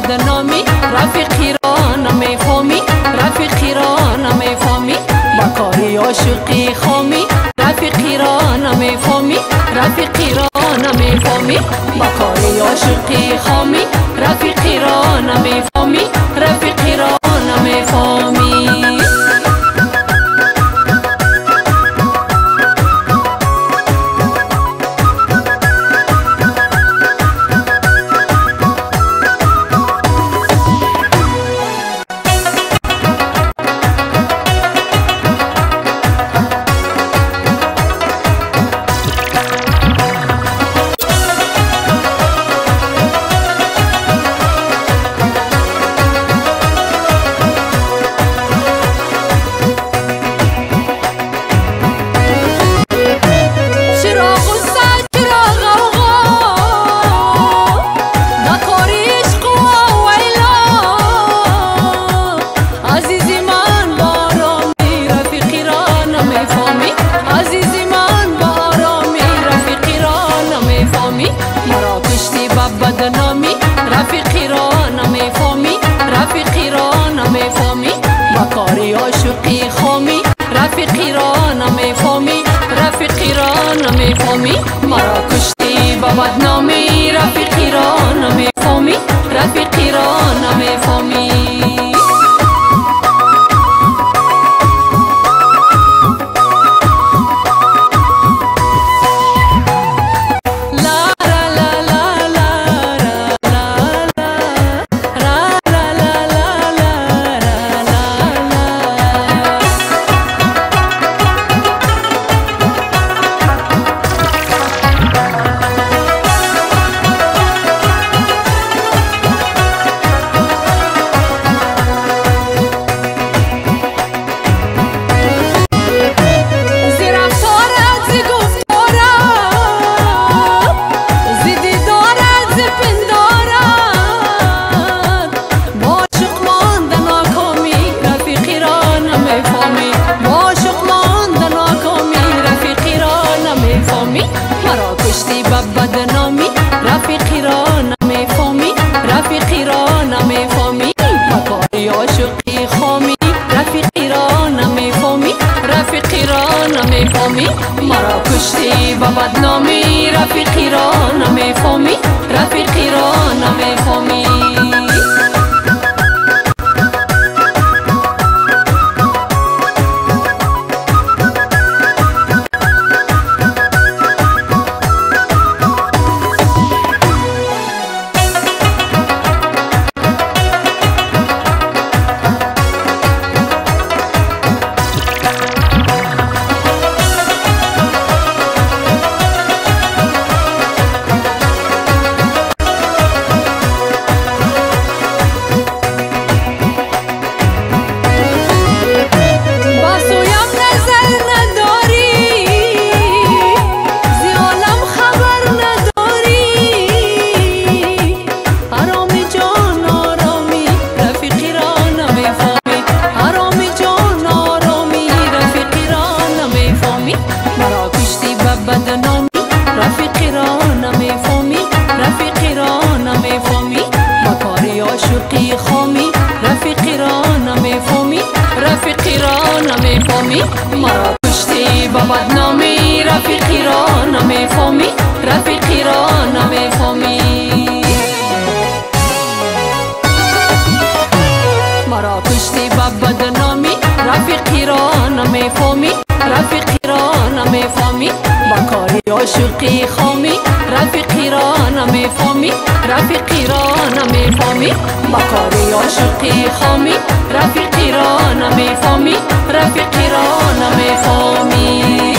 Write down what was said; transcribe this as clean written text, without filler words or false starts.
بدنامی رفیقی را نمیفهمی، رفیقی را نمیفهمی، با کاری عاشقی خامی رفیقی را نمیفهمی، رفیقی را نمیفهمی، با کاری عاشقی خامی رفیقی را نمیفهمی، رفیقی را نمیفهمی. بدنامی رفیقی را نمیفهمی، رفیقی را نمیفهمی، با کاری عاشقی خامی رفیقی را نمیفهمی، رفیقی را نمیفهمی، مرا کشتی با بدنامی رفیقی را نمیفهمی، رفیقی را نمیفهمی. بدنامی رفیقی را نمیفهمی، رفیقی را نمیفهمی، با کاری عاشقی خامی رفیقی را نمیفهمی، رفیقی را نمیفهمی، مرا کشتی با بدنامی رفیقی را نمیفهمی، رفیقی را نمیفهمی. بدنامی رفیقی را نمیفهمی، رفیقی را نمیفهمی، با کاری عاشقی خامی رفیقی را نمیفهمی، رفیقی را نمیفهمی، مرا کشتی با بدنامی رفیقی را نمیفهمی، رفیقی را نمیفهمی. مرا کشتی با بدنامی رفیقی را نمیفهمی، رفیقی را نمیفهمی، با کاری عاشقی خامی رفیقی را نمیفهمی، رفیقی را نمیفهمی، با کاری عاشقی خامی رفیقی را نمیفهمی، رفیقی را نمیفهمی.